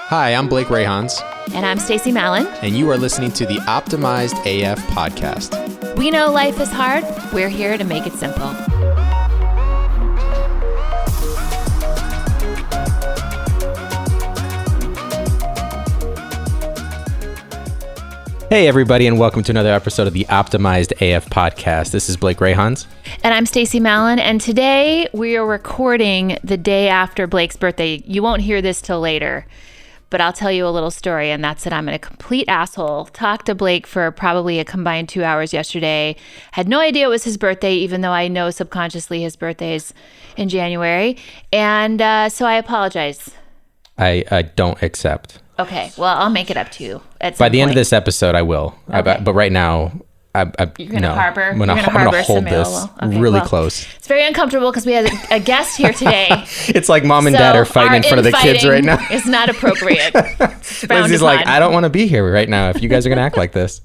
Hi, I'm Blake Rayhans. And I'm Stacie Mallon. And you are listening to the Optimized AF Podcast. We know life is hard. We're here to make it simple. Hey, everybody, and welcome to another episode of the Optimized AF Podcast. This is Blake Rayhans. And I'm Stacie Mallon, and today we are recording the day after Blake's birthday. You won't hear this till later, but I'll tell you a little story, and that's that I'm a complete asshole. Talked to Blake for probably a combined 2 hours yesterday. Had no idea it was his birthday, even though I know subconsciously his birthday is in January. And so I apologize. I don't accept. Okay, well, I'll make it up to you at some By the point. end of this episode, I will. Okay. But right now, You're going to harbor? I'm going to hold this really close. It's very uncomfortable because we have a guest here today. It's like mom and dad are fighting in front of the kids right now. It's not appropriate. Lindsay's like, I don't want to be here right now if you guys are going to act like this.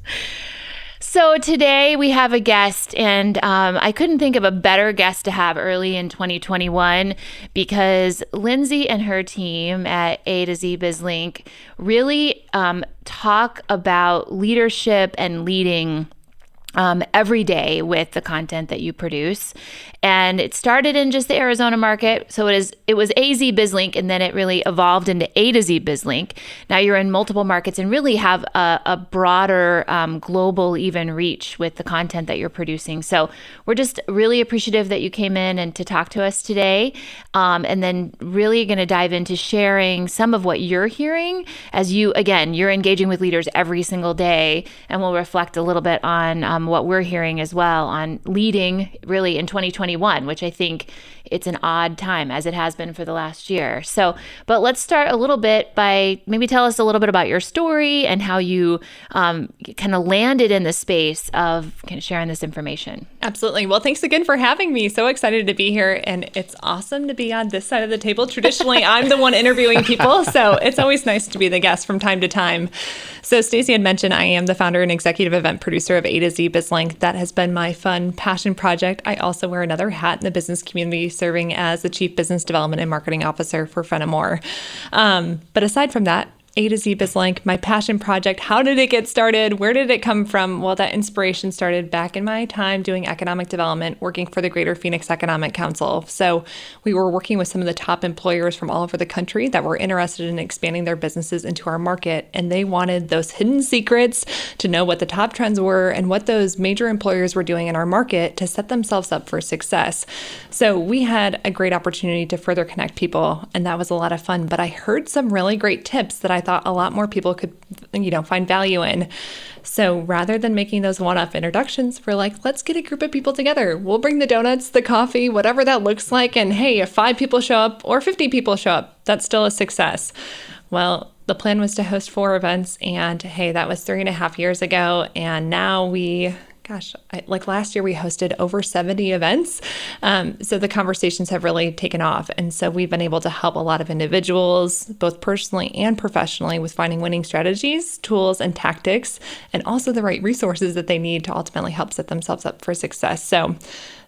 So today we have a guest, and I couldn't think of a better guest to have early in 2021 because Lindsay and her team at A to Z BizLink really talk about leadership and leading every day with the content that you produce. And it started in just the Arizona market. So it was AZ BizLink, and then it really evolved into A to Z BizLink. Now you're in multiple markets and really have a broader global even reach with the content that you're producing. So we're just really appreciative that you came in and to talk to us today. And then really going to dive into sharing some of what you're hearing as you're engaging with leaders every single day. And we'll reflect a little bit on what we're hearing as well on leading really in 2021, which I think it's an odd time as it has been for the last year. So, but let's start a little bit by maybe tell us a little bit about your story and how you kind of landed in the space of kind of sharing this information. Absolutely. Well, thanks again for having me. So excited to be here. And it's awesome to be on this side of the table. Traditionally, I'm the one interviewing people. So it's always nice to be the guest from time to time. So Stacie had mentioned I am the founder and executive event producer of A to Z BizLink. That has been my fun passion project. I also wear another hat in the business community, serving as the Chief Business Development and Marketing Officer for Fennemore. But aside from that, A to Z BizLink, my passion project, how did it get started? Where did it come from? Well, that inspiration started back in my time doing economic development, working for the Greater Phoenix Economic Council. So we were working with some of the top employers from all over the country that were interested in expanding their businesses into our market. And they wanted those hidden secrets to know what the top trends were and what those major employers were doing in our market to set themselves up for success. So we had a great opportunity to further connect people, and that was a lot of fun. But I heard some really great tips that I thought a lot more people could, find value in. So rather than making those one-off introductions, we're like, let's get a group of people together. We'll bring the donuts, the coffee, whatever that looks like. And hey, if 5 people show up or 50 people show up, that's still a success. Well, the plan was to host 4 events, and hey, that was 3.5 years ago. And now last year we hosted over 70 events. So the conversations have really taken off. And so we've been able to help a lot of individuals, both personally and professionally, with finding winning strategies, tools, and tactics, and also the right resources that they need to ultimately help set themselves up for success. So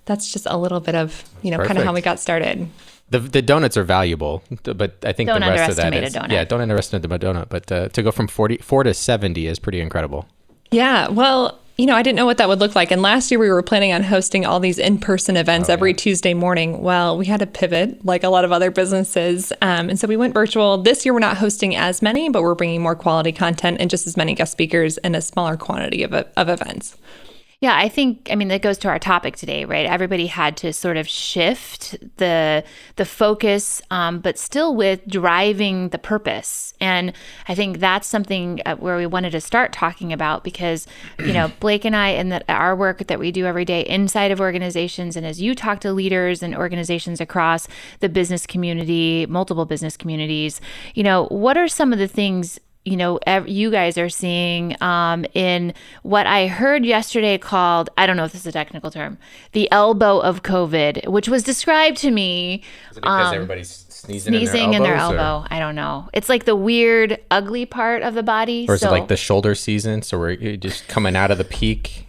that's just a little bit of, kind of how we got started. The donuts are valuable, but I think don't the rest of that is... donut. Yeah, don't underestimate the donut. But to go from 4 to 70 is pretty incredible. Yeah, well... I didn't know what that would look like. And last year we were planning on hosting all these in-person events every Tuesday morning. Well, we had to pivot like a lot of other businesses. And so we went virtual. This year we're not hosting as many, but we're bringing more quality content and just as many guest speakers and a smaller quantity of events. Yeah, I think, that goes to our topic today, right? Everybody had to sort of shift the focus, but still with driving the purpose. And I think that's something where we wanted to start talking about because, Blake and I, and our work that we do every day inside of organizations, and as you talk to leaders and organizations across the business community, multiple business communities, what are some of the things you guys are seeing in what I heard yesterday called, I don't know if this is a technical term, the elbow of COVID, which was described to me. Is it because everybody's sneezing in their elbow? I don't know. It's like the weird, ugly part of the body. Or is it like the shoulder season? So we're just coming out of the peak?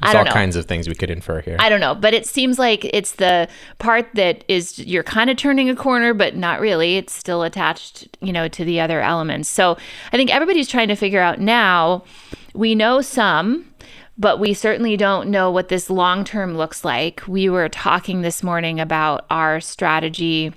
I don't know. All kinds of things we could infer here. I don't know, but it seems like it's the part that is you're kind of turning a corner, but not really. It's still attached, to the other elements. So I think everybody's trying to figure out now. We know some, but we certainly don't know what this long term looks like. We were talking this morning about our strategy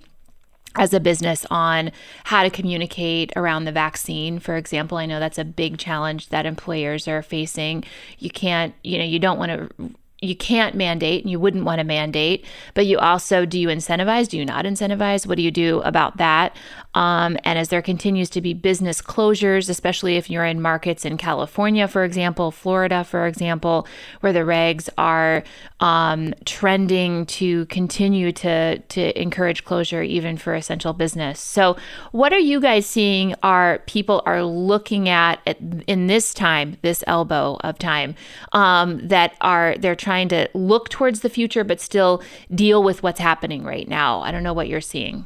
as a business on how to communicate around the vaccine. For example, I know that's a big challenge that employers are facing. You can't, you can't mandate, and you wouldn't want to mandate, but you also, do you incentivize? Do you not incentivize? What do you do about that? And as there continues to be business closures, especially if you're in markets in California, for example, Florida, for example, where the regs are trending to continue to encourage closure even for essential business. So what are you guys seeing people are looking at in this time, this elbow of time, they're trying to look towards the future, but still deal with what's happening right now? I don't know what you're seeing.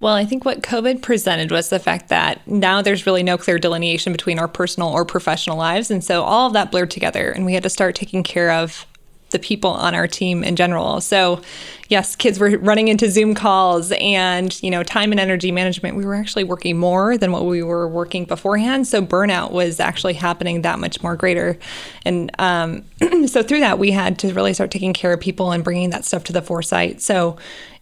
Well, I think what COVID presented was the fact that now there's really no clear delineation between our personal or professional lives. And so all of that blurred together, and we had to start taking care of the people on our team in general. So yes, kids were running into Zoom calls and, time and energy management. We were actually working more than what we were working beforehand. So burnout was actually happening that much more greater. And so through that, we had to really start taking care of people and bringing that stuff to the foresight. So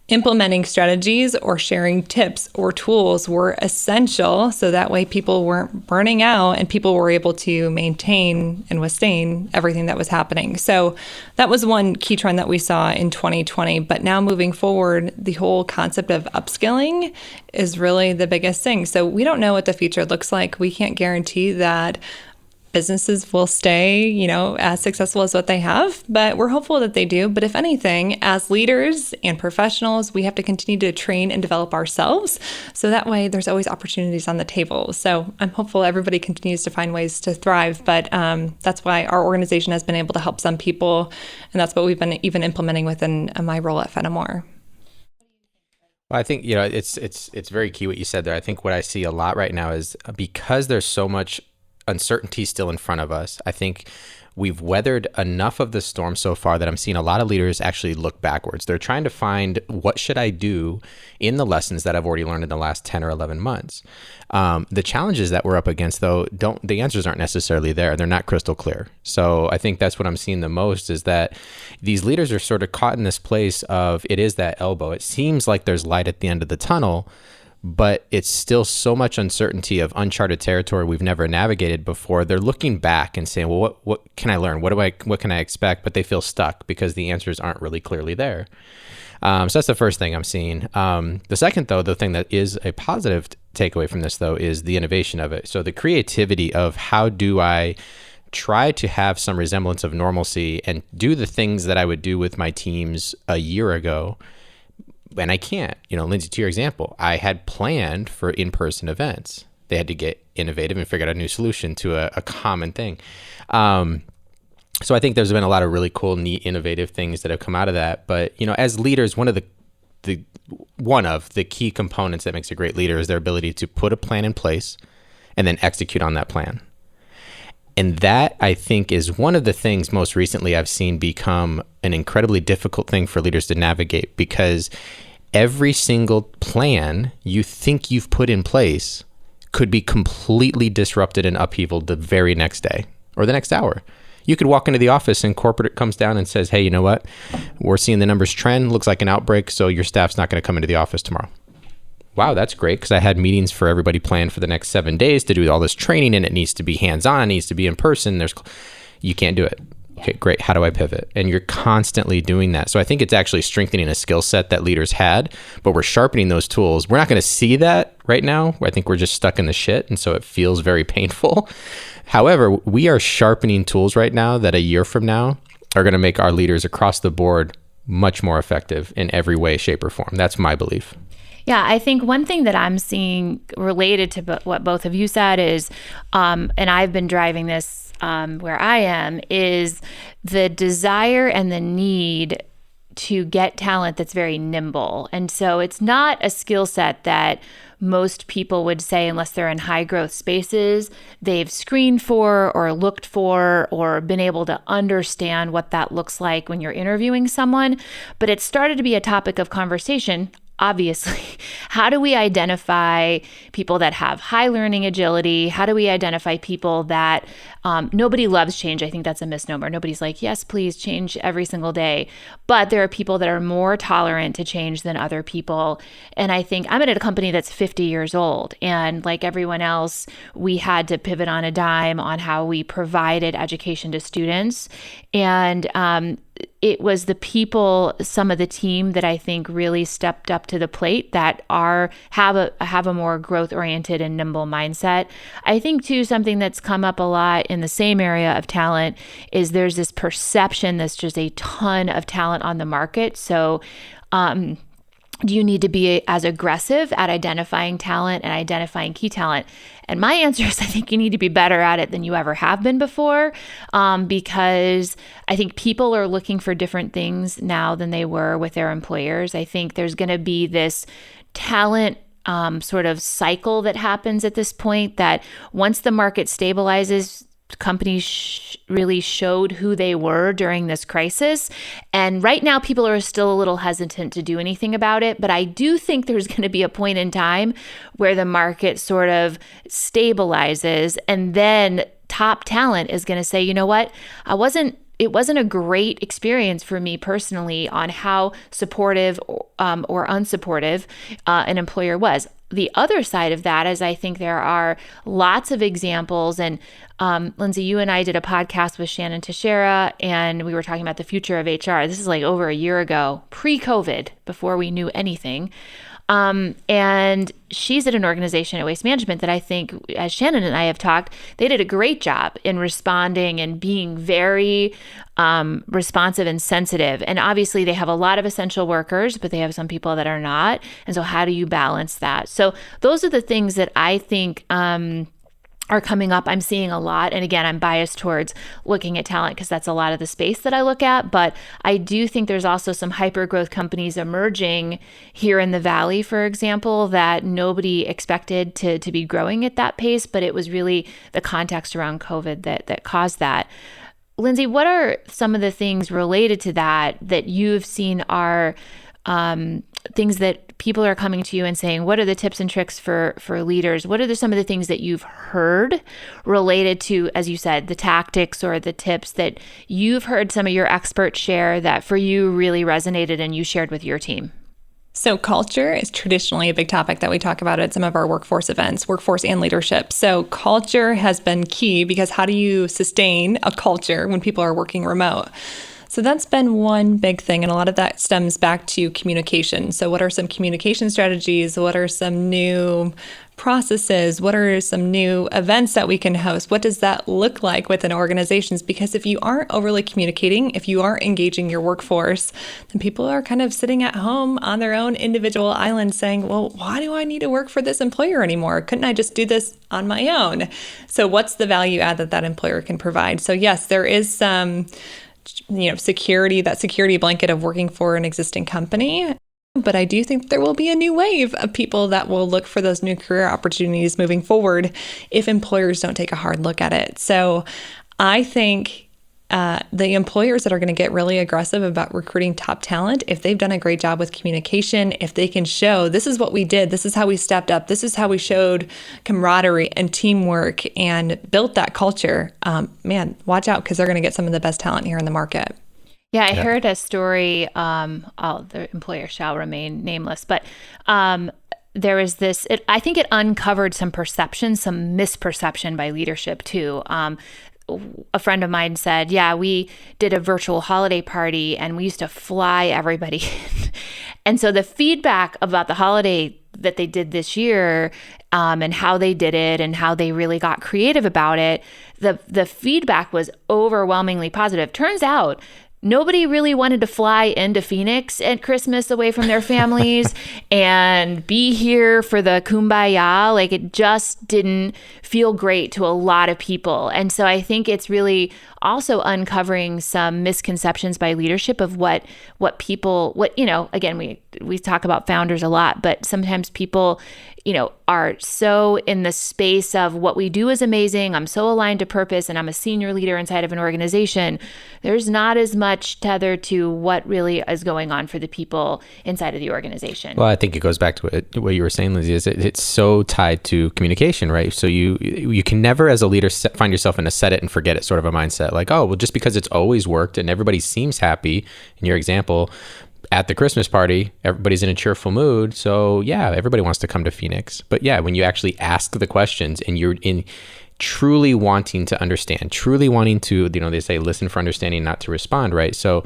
implementing strategies or sharing tips or tools were essential, so that way people weren't burning out and people were able to maintain and withstand everything that was happening. So that was one key trend that we saw in 2020. But now moving forward, the whole concept of upskilling is really the biggest thing. So we don't know what the future looks like. We can't guarantee that businesses will stay, as successful as what they have, but we're hopeful that they do. But if anything, as leaders and professionals, we have to continue to train and develop ourselves. So that way there's always opportunities on the table. So I'm hopeful everybody continues to find ways to thrive. But that's why our organization has been able to help some people. And that's what we've been even implementing within my role at Fennemore. Well, I think, it's very key what you said there. I think what I see a lot right now is because there's so much uncertainty still in front of us, I think we've weathered enough of the storm so far that I'm seeing a lot of leaders actually look backwards. They're trying to find, what should I do in the lessons that I've already learned in the last 10 or 11 months? The challenges that we're up against, though, the answers aren't necessarily there. They're not crystal clear. So I think that's what I'm seeing the most, is that these leaders are sort of caught in this place of, it is that elbow. It seems like there's light at the end of the tunnel, but it's still so much uncertainty of uncharted territory we've never navigated before. They're looking back and saying, well, what can I learn? What can I expect? But they feel stuck because the answers aren't really clearly there. So that's the first thing I'm seeing. The second, though, the thing that is a positive takeaway from this, though, is the innovation of it. So the creativity of, how do I try to have some resemblance of normalcy and do the things that I would do with my teams a year ago, and I can't. Lindsay, to your example, I had planned for in-person events. They had to get innovative and figure out a new solution to a common thing. So I think there's been a lot of really cool, neat, innovative things that have come out of that. But, as leaders, one of the key components that makes a great leader is their ability to put a plan in place and then execute on that plan. And that, I think, is one of the things most recently I've seen become an incredibly difficult thing for leaders to navigate, because every single plan you think you've put in place could be completely disrupted and upheaval the very next day or the next hour. You could walk into the office and corporate comes down and says, hey, you know what? We're seeing the numbers trend, looks like an outbreak, so your staff's not going to come into the office tomorrow. Wow, that's great, because I had meetings for everybody planned for the next 7 days to do all this training, and it needs to be hands-on, it needs to be in person. You can't do it. Okay, great. How do I pivot? And you're constantly doing that. So I think it's actually strengthening a skill set that leaders had, but we're sharpening those tools. We're not going to see that right now. I think we're just stuck in the shit, and so it feels very painful. However, we are sharpening tools right now that a year from now are going to make our leaders across the board much more effective in every way, shape, or form. That's my belief. Yeah, I think one thing that I'm seeing related to what both of you said is, and I've been driving this where I am, is the desire and the need to get talent that's very nimble. And so it's not a skill set that most people would say, unless they're in high growth spaces, they've screened for or looked for or been able to understand what that looks like when you're interviewing someone. But it started to be a topic of conversation. Obviously, how do we identify people that have high learning agility? How do we identify people that nobody loves change? I think that's a misnomer. Nobody's like, yes, please change every single day. But there are people that are more tolerant to change than other people. And I think I'm at a company that's 50 years old. And like everyone else, we had to pivot on a dime on how we provided education to students. And it was the people, some of the team that I think really stepped up to the plate that have a more growth oriented and nimble mindset. I think too, something that's come up a lot in the same area of talent is there's this perception that's just a ton of talent on the market. So, do you need to be as aggressive at identifying talent and identifying key talent? And my answer is I think you need to be better at it than you ever have been before, because I think people are looking for different things now than they were with their employers. I think there's going to be this talent sort of cycle that happens at this point, that once the market stabilizes, companies really showed who they were during this crisis. And right now, people are still a little hesitant to do anything about it. But I do think there's going to be a point in time where the market sort of stabilizes, and then top talent is going to say, you know what, it wasn't a great experience for me personally on how supportive or unsupportive an employer was. The other side of that is I think there are lots of examples. And Lindsay, you and I did a podcast with Shannon Teixeira, and we were talking about the future of HR. This is like over a year ago, pre-COVID, before we knew anything. And she's at an organization at Waste Management that I think, as Shannon and I have talked, they did a great job in responding and being very responsive and sensitive. And obviously they have a lot of essential workers, but they have some people that are not. And so how do you balance that? So those are the things that I think are coming up. I'm seeing a lot. And again, I'm biased towards looking at talent because that's a lot of the space that I look at. But I do think there's also some hyper growth companies emerging here in the Valley, for example, that nobody expected to be growing at that pace. But it was really the context around COVID that caused that. Lindsay, what are some of the things related to that you've seen are things that people are coming to you and saying, what are the tips and tricks for leaders? What are some of the things that you've heard related to, as you said, the tactics or the tips that you've heard some of your experts share that for you really resonated and you shared with your team? So culture is traditionally a big topic that we talk about at some of our workforce events, workforce and leadership. So culture has been key, because how do you sustain a culture when people are working remote? So that's been one big thing. And a lot of that stems back to communication. So what are some communication strategies? What are some new processes? What are some new events that we can host? What does that look like within organizations? Because if you aren't overly communicating, if you aren't engaging your workforce, then people are kind of sitting at home on their own individual island saying, well, why do I need to work for this employer anymore? Couldn't I just do this on my own? So what's the value add that employer can provide? So yes, there is some security, that security blanket of working for an existing company. But I do think there will be a new wave of people that will look for those new career opportunities moving forward if employers don't take a hard look at it. So I think the employers that are going to get really aggressive about recruiting top talent, if they've done a great job with communication, if they can show this is what we did, this is how we stepped up, this is how we showed camaraderie and teamwork and built that culture, watch out, because they're going to get some of the best talent here in the market. Yeah, I heard a story, the employer shall remain nameless, but there was this, I think it uncovered some misperception by leadership too. A friend of mine said, yeah, we did a virtual holiday party and we used to fly everybody in. And so the feedback about the holiday that they did this year and how they did it and how they really got creative about it, the feedback was overwhelmingly positive. Turns out nobody really wanted to fly into Phoenix at Christmas away from their families and be here for the kumbaya. Like, it just didn't feel great to a lot of people. And so I think it's really also uncovering some misconceptions by leadership of what people, again, we talk about founders a lot, but sometimes people, are so in the space of what we do is amazing. I'm so aligned to purpose and I'm a senior leader inside of an organization. There's not as much tether to what really is going on for the people inside of the organization. Well, I think it goes back to what you were saying, Lindsay, is it's so tied to communication, right? So you can never, as a leader, find yourself in a set it and forget it sort of a mindset. Like, oh, well, just because it's always worked and everybody seems happy, in your example, at the Christmas party, everybody's in a cheerful mood. So yeah, everybody wants to come to Phoenix. But yeah, when you actually ask the questions and you're in truly wanting to understand, truly wanting to, they say listen for understanding, not to respond, right? So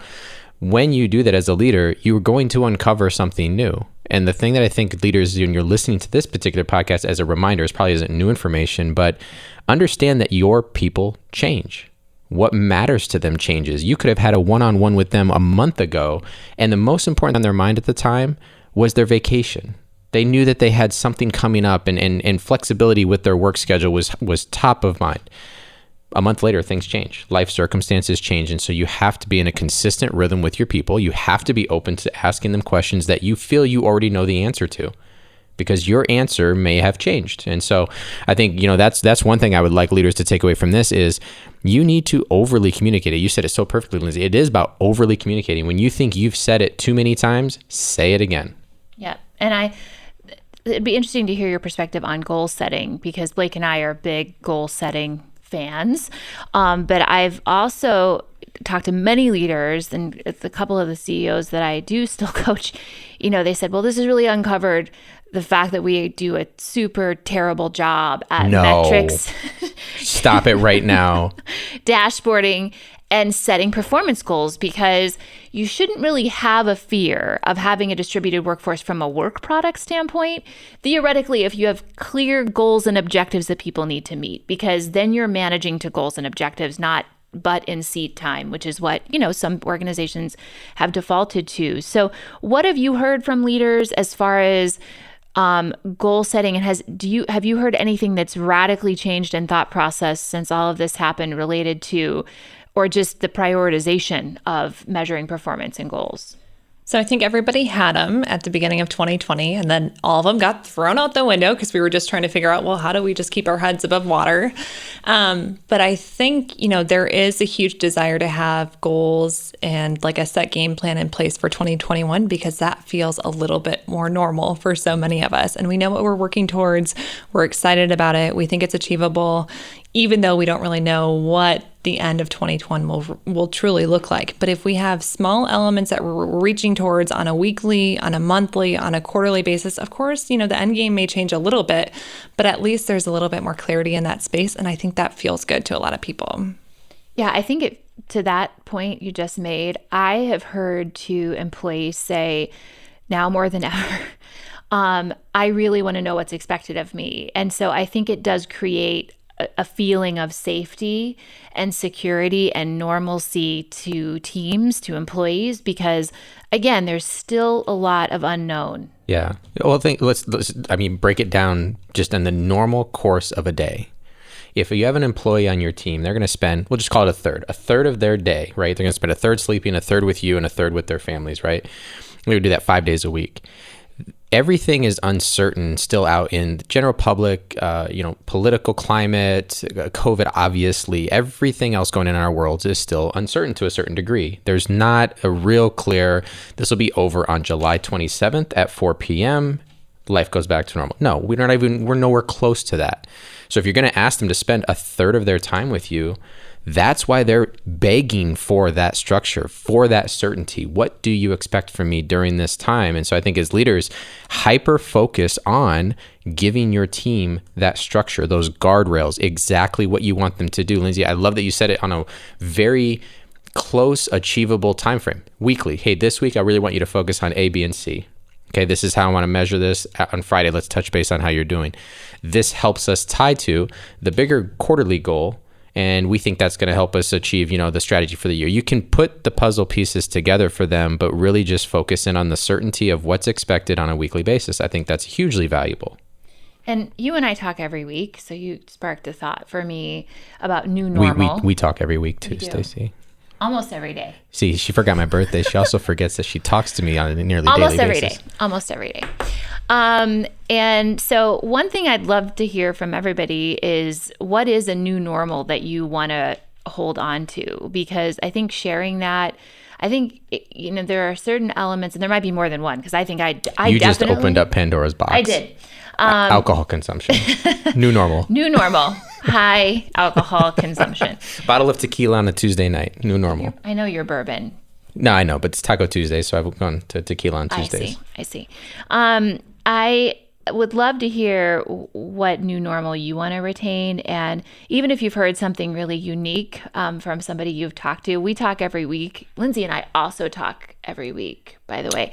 when you do that as a leader, you're going to uncover something new. And the thing that I think leaders, when you're listening to this particular podcast as a reminder, is probably isn't new information, but understand that your people change. What matters to them changes. You could have had a one-on-one with them a month ago, and the most important on their mind at the time was their vacation. They knew that they had something coming up, and flexibility with their work schedule was top of mind. A month later, things change. Life circumstances change, and so you have to be in a consistent rhythm with your people. You have to be open to asking them questions that you feel you already know the answer to, because your answer may have changed. And so I think, that's one thing I would like leaders to take away from this is you need to overly communicate it. You said it so perfectly, Lindsay. It is about overly communicating. When you think you've said it too many times, say it again. Yeah. And it'd be interesting to hear your perspective on goal setting, because Blake and I are big goal setting fans. But I've also talked to many leaders, and it's a couple of the CEOs that I do still coach, they said, well, this has really uncovered the fact that we do a super terrible job at metrics. Stop it right now. Dashboarding and setting performance goals, because you shouldn't really have a fear of having a distributed workforce from a work product standpoint. Theoretically, if you have clear goals and objectives that people need to meet, because then you're managing to goals and objectives, not butt in seat time, which is what, some organizations have defaulted to. So what have you heard from leaders as far as goal setting, and have you heard anything that's radically changed in thought process since all of this happened related to, or just the prioritization of measuring performance and goals? So I think everybody had them at the beginning of 2020, and then all of them got thrown out the window because we were just trying to figure out, well, how do we just keep our heads above water? But I think, there is a huge desire to have goals and like a set game plan in place for 2021, because that feels a little bit more normal for so many of us. And we know what we're working towards. We're excited about it. We think it's achievable, even though we don't really know what the end of 2021 will truly look like. But if we have small elements that we're reaching towards on a weekly, on a monthly, on a quarterly basis, of course, the end game may change a little bit, but at least there's a little bit more clarity in that space. And I think that feels good to a lot of people. Yeah, I think to that point you just made, I have heard to employees say, now more than ever, I really want to know what's expected of me. And so I think it does create a feeling of safety and security and normalcy to teams, to employees, because again, there's still a lot of unknown. Yeah. Well, let's break it down just in the normal course of a day. If you have an employee on your team, they're going to spend, we'll just call it a third of their day, right? They're going to spend a third sleeping, a third with you, and a third with their families, right? We would do that 5 days a week. Everything is uncertain still out in the general public, political climate, COVID, obviously. Everything else going on in our world is still uncertain to a certain degree. There's not a real clear, this will be over on July 27th at 4 p.m., life goes back to normal. No, we're nowhere close to that. So if you're going to ask them to spend a third of their time with you, that's why they're begging for that structure, for that certainty. What do you expect from me during this time? And so I think as leaders, hyper focus on giving your team that structure, those guardrails, exactly what you want them to do. Lindsay, I love that you said it on a very close, achievable time frame. Weekly. Hey, this week I really want you to focus on A, B, and C. Okay, this is how I want to measure this. On Friday, let's touch base on how you're doing. This helps us tie to the bigger quarterly goal And we think that's going to help us achieve, the strategy for the year. You can put the puzzle pieces together for them, but really just focus in on the certainty of what's expected on a weekly basis. I think that's hugely valuable. And you and I talk every week, so you sparked a thought for me about new normal. We talk every week too, Stacie. Almost every day. See, she forgot my birthday. She also forgets that she talks to me on a nearly Almost daily every basis. day. Almost every day. And so one thing I'd love to hear from everybody is, what is a new normal that you want to hold on to? Because I think sharing that, there are certain elements, and there might be more than one, because I think I You definitely just opened up Pandora's box. I did. Alcohol consumption. New normal. New normal. High alcohol consumption. Bottle of tequila on a Tuesday night. New normal. I know you're bourbon. No, I know, but it's Taco Tuesday, so I've gone to tequila on Tuesdays. I see. I would love to hear what new normal you want to retain. And even if you've heard something really unique from somebody you've talked to, we talk every week. Lindsay and I also talk every week, by the way.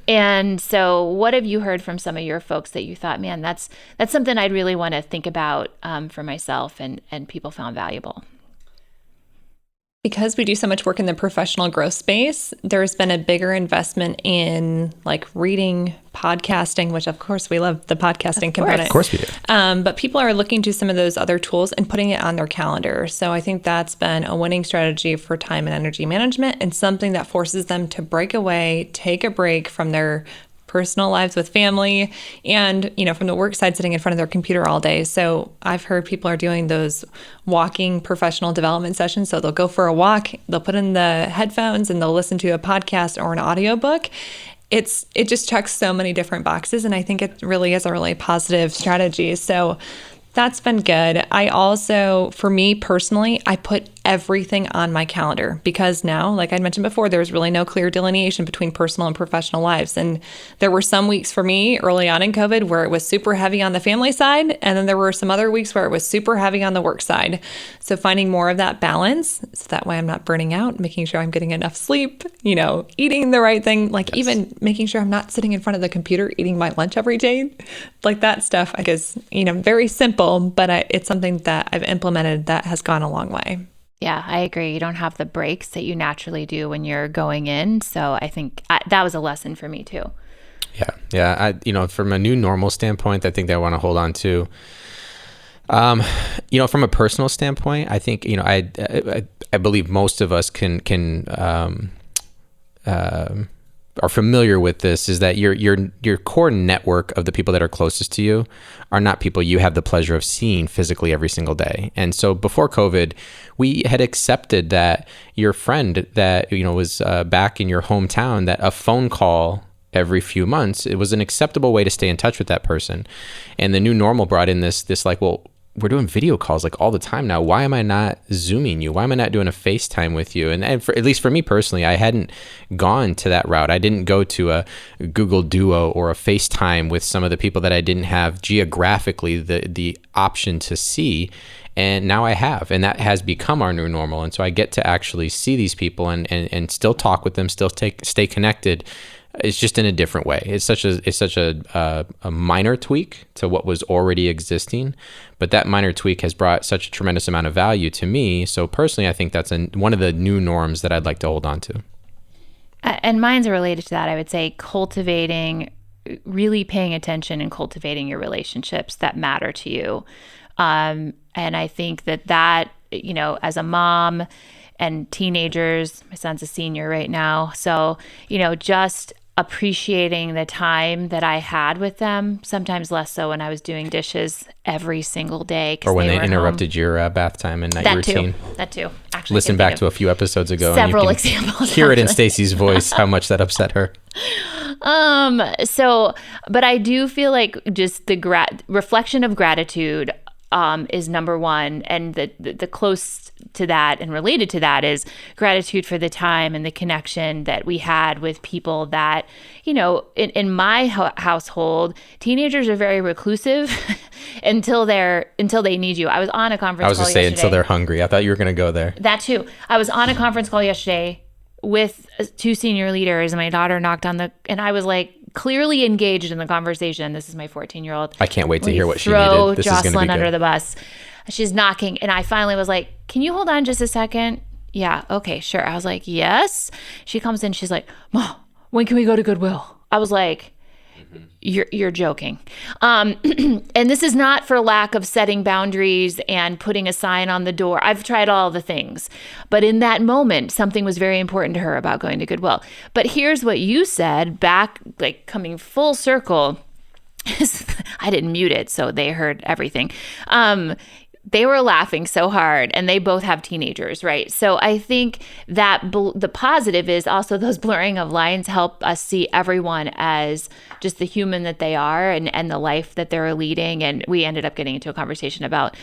And so what have you heard from some of your folks that you thought, man, that's something I'd really want to think about for myself and people found valuable? Because we do so much work in the professional growth space, there's been a bigger investment in like reading, podcasting, which of course we love the podcasting component. Of course we do. But people are looking to some of those other tools and putting it on their calendar. So I think that's been a winning strategy for time and energy management, and something that forces them to break away, take a break from their personal lives with family, and from the work side, sitting in front of their computer all day. So I've heard people are doing those walking professional development sessions. So they'll go for a walk, they'll put in the headphones, and they'll listen to a podcast or an audiobook. It just checks so many different boxes, and I think it really is a really positive strategy. So that's been good. I also, for me personally, I put everything on my calendar, because now, like I mentioned before, there's really no clear delineation between personal and professional lives. And there were some weeks for me early on in COVID where it was super heavy on the family side. And then there were some other weeks where it was super heavy on the work side. So finding more of that balance, so that way I'm not burning out, making sure I'm getting enough sleep, eating the right thing, even making sure I'm not sitting in front of the computer eating my lunch every day. Like that stuff is, very simple, but it's something that I've implemented that has gone a long way. Yeah, I agree. You don't have the breaks that you naturally do when you're going in. So I think that was a lesson for me too. Yeah. From a new normal standpoint, I think that I want to hold on to. From a personal standpoint, I think I believe most of us are familiar with this, is that your core network of the people that are closest to you are not people you have the pleasure of seeing physically every single day. And so before COVID, we had accepted that your friend that was back in your hometown, that a phone call every few months, it was an acceptable way to stay in touch with that person. And the new normal brought in this like, well, we're doing video calls like all the time now. Why am I not Zooming you? Why am I not doing a FaceTime with you? And at least for me personally, I hadn't gone to that route. I didn't go to a Google Duo or a FaceTime with some of the people that I didn't have geographically the option to see. And now I have, and that has become our new normal. And so I get to actually see these people and still talk with them, still stay connected. It's just in a different way. It's such a minor tweak to what was already existing, but that minor tweak has brought such a tremendous amount of value to me. So personally, I think that's one of the new norms that I'd like to hold on to. And mine's related to that. I would say really paying attention and cultivating your relationships that matter to you. And I think that as a mom and teenagers, my son's a senior right now. So, just appreciating the time that I had with them, sometimes less so when I was doing dishes every single day. Or when they interrupted your bath time and night routine. That too. Actually, listen back to a few episodes ago. Several and you can examples. Hear it in Stacie's voice, how much that upset her. But I do feel like just the reflection of gratitude is number one. And the close to that and related to that is gratitude for the time and the connection that we had with people that, in my household, teenagers are very reclusive until they need you. I was on a conference call yesterday. I was just saying until they're hungry. I thought you were going to go there. That too. I was on a conference call yesterday with two senior leaders, and my daughter knocked on and I was like, clearly engaged in the conversation. This is my 14-year-old. I can't wait to hear what she throw needed. This is going to be Jocelyn good. under the bus. She's knocking, and I finally was like, "Can you hold on just a second?" Yeah, okay, sure. I was like, "Yes." She comes in. She's like, "Mom, when can we go to Goodwill?" I was like, You're joking. And this is not for lack of setting boundaries and putting a sign on the door. I've tried all the things. But in that moment, something was very important to her about going to Goodwill. But here's what you said back, like coming full circle. I didn't mute it, so they heard everything. They were laughing so hard, and they both have teenagers, right? So I think that the positive is also those blurring of lines help us see everyone as just the human that they are and the life that they're leading. And we ended up getting into a conversation about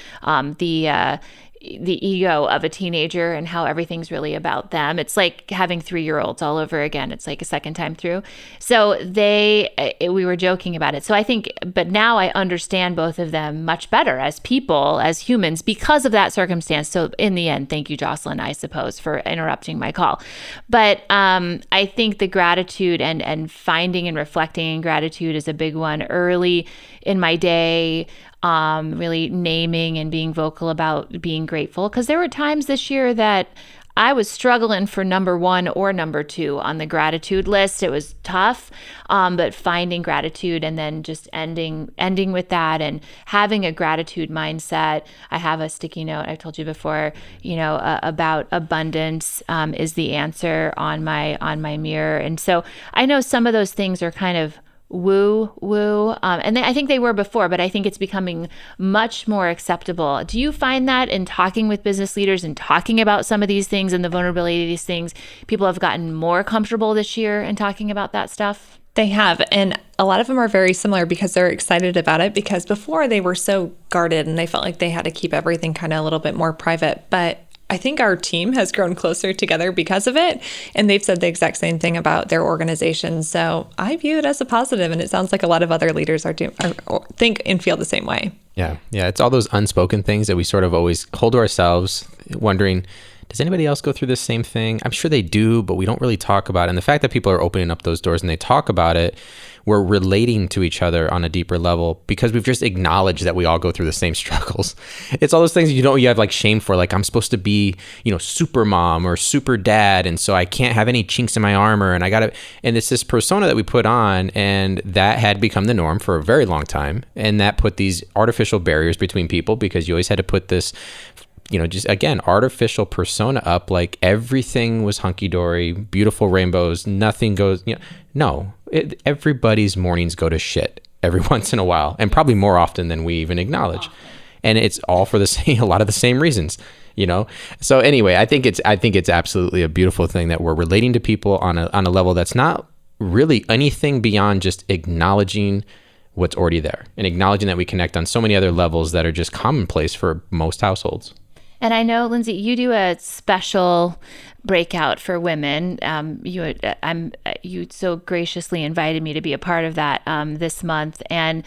the ego of a teenager and how everything's really about them. It's like having 3-year-olds all over again. It's like a second time through. So we were joking about it. So I think, but now I understand both of them much better as people, as humans, because of that circumstance. So in the end, thank you, Jocelyn, I suppose, for interrupting my call. But I think the gratitude and finding and reflecting in gratitude is a big one early in my day. Really naming and being vocal about being grateful. Because there were times this year that I was struggling for number 1 or number 2 on the gratitude list. It was tough, but finding gratitude and then just ending with that and having a gratitude mindset. I have a sticky note I've told you before, about abundance is the answer on my mirror. And so I know some of those things are kind of woo. And I think they were before, but I think it's becoming much more acceptable. Do you find that in talking with business leaders and talking about some of these things and the vulnerability of these things, people have gotten more comfortable this year in talking about that stuff? They have. And a lot of them are very similar because they're excited about it, because before they were so guarded and they felt like they had to keep everything kind of a little bit more private. But I think our team has grown closer together because of it. And they've said the exact same thing about their organization. So I view it as a positive, and it sounds like a lot of other leaders think and feel the same way. Yeah. It's all those unspoken things that we sort of always hold to ourselves, wondering, does anybody else go through the same thing? I'm sure they do, but we don't really talk about it. And the fact that people are opening up those doors and they talk about it, we're relating to each other on a deeper level because we've just acknowledged that we all go through the same struggles. It's all those things you have like shame for, like I'm supposed to be, super mom or super dad. And so I can't have any chinks in my armor, and and it's this persona that we put on, and that had become the norm for a very long time. And that put these artificial barriers between people because you always had to put this, just again, artificial persona up, like everything was hunky-dory, beautiful rainbows, nothing goes, no, everybody's mornings go to shit every once in a while, and probably more often than we even acknowledge. And it's all for a lot of the same reasons, So anyway, I think it's absolutely a beautiful thing that we're relating to people on a level that's not really anything beyond just acknowledging what's already there and acknowledging that we connect on so many other levels that are just commonplace for most households. And I know, Lindsay, you do a special breakout for women. You so graciously invited me to be a part of that this month. And,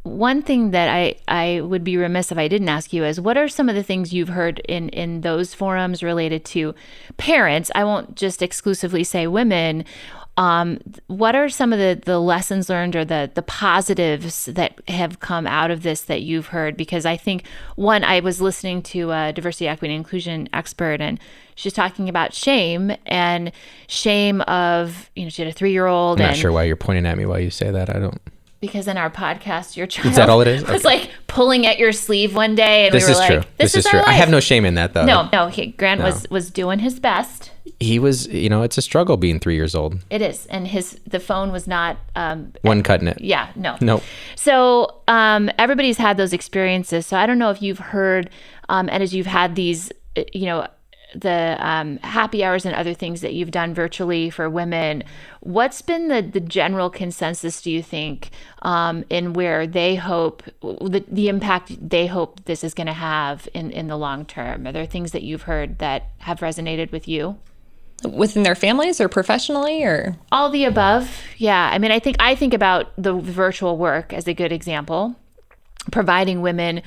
one thing that I would be remiss if I didn't ask you is, what are some of the things you've heard in those forums related to parents? I won't just exclusively say women. What are some of the lessons learned or the positives that have come out of this that you've heard? Because I think, one, I was listening to a diversity, equity, and inclusion expert, and she's talking about shame of, she had a 3-year-old. I'm not sure why you're pointing at me while you say that. I don't. Because in our podcast, your child is that all it is? was like pulling at your sleeve one day, and this we were like, true. This is true. our life. I have no shame in that, though. No. Grant was doing his best. He was, it's a struggle being 3 years old. It is, and the phone was not one cutting it. Yeah, no. Nope. So everybody's had those experiences. So I don't know if you've heard, and as you've had these, the happy hours and other things that you've done virtually for women, what's been the general consensus, do you think, in where they hope, the impact they hope this is going to have in the long term? Are there things that you've heard that have resonated with you? Within their families or professionally, or? All the above. Yeah. I mean, I think about the virtual work as a good example, providing women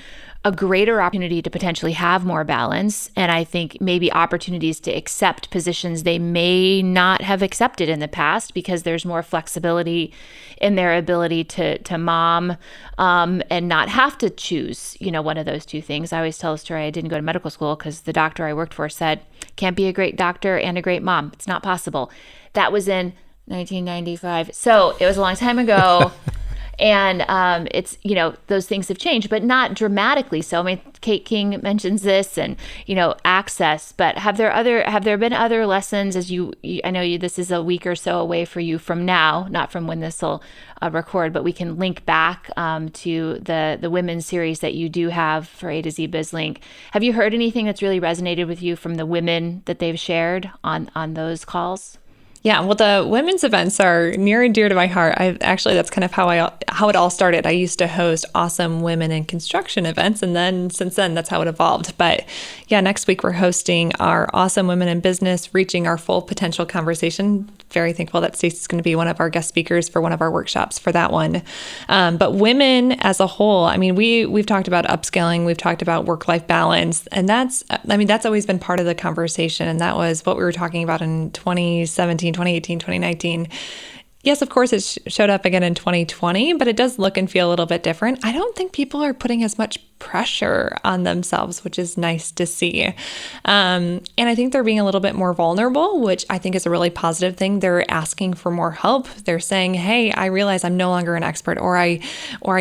a greater opportunity to potentially have more balance. And I think maybe opportunities to accept positions they may not have accepted in the past because there's more flexibility in their ability to mom and not have to choose, one of those two things. I always tell a story. I didn't go to medical school because the doctor I worked for said, can't be a great doctor and a great mom. It's not possible. That was in 1995. So it was a long time ago. And it's, those things have changed, but not dramatically. So, I mean, Kate King mentions this and, access, but have there been other lessons as I know this is a week or so away for you from now, not from when this will record, but we can link back to the women's series that you do have for A to Z BizLink. Have you heard anything that's really resonated with you from the women that they've shared on those calls? Yeah, well, the women's events are near and dear to my heart. That's kind of how it all started. I used to host awesome women in construction events, and then since then, that's how it evolved. But yeah, next week we're hosting our Awesome Women in Business, Reaching Our Full Potential conversation. Very thankful that Stacie's going to be one of our guest speakers for one of our workshops for that one. But women as a whole, I mean, we've talked about upskilling, we've talked about work-life balance, and that's always been part of the conversation, and that was what we were talking about in 2017. 2018, 2019. Yes, of course, it showed up again in 2020, but it does look and feel a little bit different. I don't think people are putting as much pressure on themselves, which is nice to see. And I think they're being a little bit more vulnerable, which I think is a really positive thing. They're asking for more help. They're saying, hey, I realize I'm no longer an expert, or I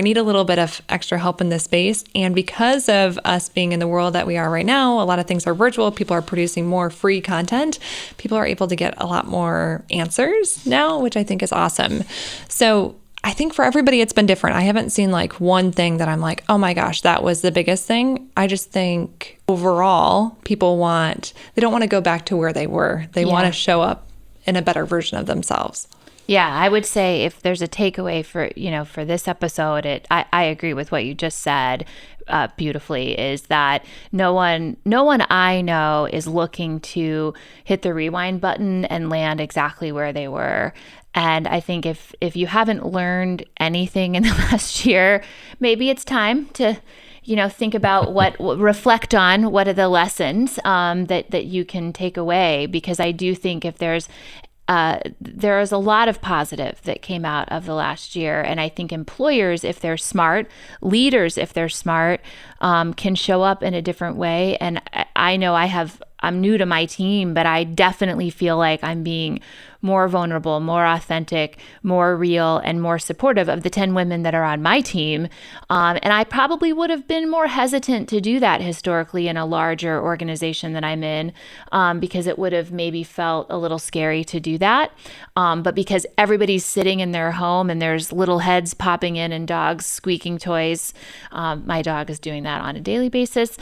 need a little bit of extra help in this space. And because of us being in the world that we are right now, a lot of things are virtual. People are producing more free content. People are able to get a lot more answers now, which I think is awesome. So I think for everybody, it's been different. I haven't seen like one thing that I'm like, oh my gosh, that was the biggest thing. I just think overall, people they don't want to go back to where they were. They want to show up in a better version of themselves. Yeah, I would say if there's a takeaway for this episode, I agree with what you just said beautifully, is that no one I know is looking to hit the rewind button and land exactly where they were. And I think if you haven't learned anything in the last year, maybe it's time to, think about reflect on what are the lessons that you can take away. Because I do think if there is a lot of positive that came out of the last year. And I think employers, if they're smart, leaders, if they're smart, can show up in a different way. And I know I'm new to my team, but I definitely feel like I'm being more vulnerable, more authentic, more real, and more supportive of the 10 women that are on my team. And I probably would have been more hesitant to do that historically in a larger organization that I'm in, because it would have maybe felt a little scary to do that. But because everybody's sitting in their home and there's little heads popping in and dogs squeaking toys, my dog is doing that on a daily basis,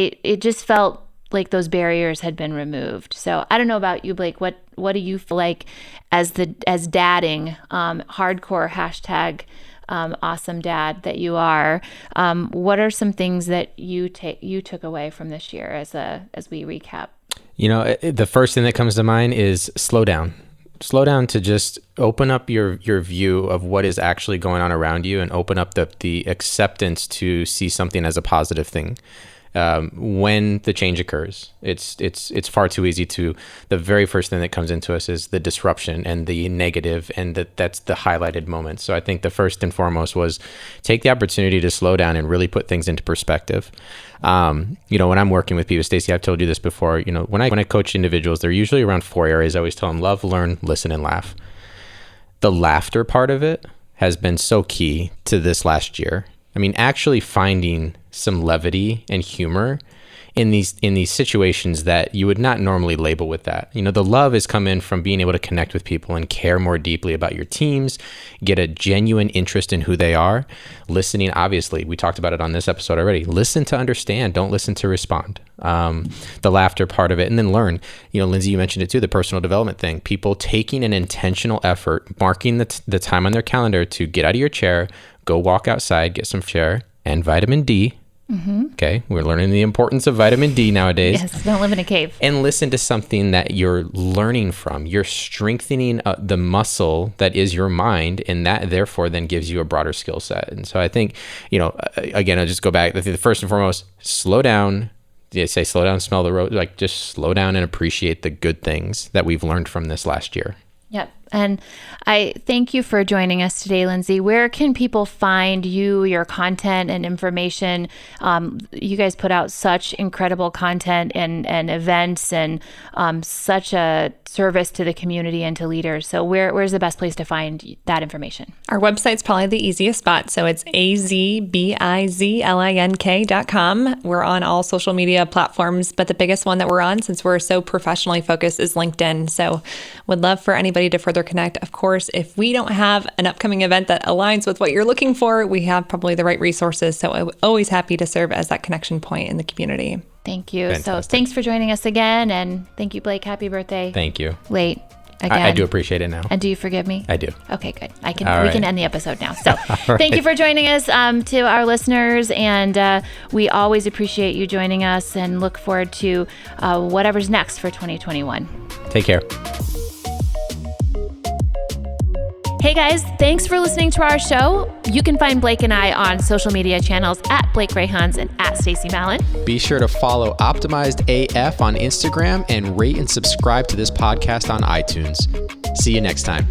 it just felt like those barriers had been removed. So I don't know about you, Blake. What do you feel like as dadding, hardcore hashtag awesome dad that you are? What are some things that you took away from this year as we recap? The first thing that comes to mind is slow down. Slow down to just open up your view of what is actually going on around you, and open up the acceptance to see something as a positive thing. When the change occurs, it's far too easy to, the very first thing that comes into us is the disruption and the negative, and that's the highlighted moment. So I think the first and foremost was take the opportunity to slow down and really put things into perspective. When I'm working with people, Stacie, I've told you this before, when I coach individuals, they're usually around 4 areas. I always tell them love, learn, listen, and laugh. The laughter part of it has been so key to this last year. I mean, actually finding some levity and humor in these situations that you would not normally label with that. The love has come in from being able to connect with people and care more deeply about your teams, get a genuine interest in who they are. Listening, obviously, we talked about it on this episode already. Listen to understand, don't listen to respond. The laughter part of it, and then learn. Lindsay, you mentioned it too, the personal development thing. People taking an intentional effort, marking the time on their calendar to get out of your chair, go walk outside, get some fresh air and vitamin D, Okay, we're learning the importance of vitamin D nowadays. Yes, don't live in a cave. And listen to something that you're learning from. You're strengthening the muscle that is your mind, and that therefore then gives you a broader skill set. And so I think, again, I'll just go back. First and foremost, slow down. They say slow down, smell the road. Like just slow down and appreciate the good things that we've learned from this last year. Yep. And I thank you for joining us today, Lindsay. Where can people find you, your content and information? You guys put out such incredible content and events and such a service to the community and to leaders. So where's the best place to find that information? Our website's probably the easiest spot. So it's azbizlink.com. We're on all social media platforms, but the biggest one that we're on, since we're so professionally focused, is LinkedIn. So would love for anybody to further connect. Of course, if we don't have an upcoming event that aligns with what you're looking for, we have probably the right resources. So I'm always happy to serve as that connection point in the community. Thank you. Fantastic. So thanks for joining us again. And thank you, Blake. Happy birthday. Thank you. Late again. I do appreciate it now. And do you forgive me? I do. Okay, good. We right. can end the episode now. So right. Thank you for joining us, to our listeners. And we always appreciate you joining us and look forward to whatever's next for 2021. Take care. Hey guys, thanks for listening to our show. You can find Blake and I on social media channels at Blake Rayhans and at Stacie Mallon. Be sure to follow Optimized AF on Instagram and rate and subscribe to this podcast on iTunes. See you next time.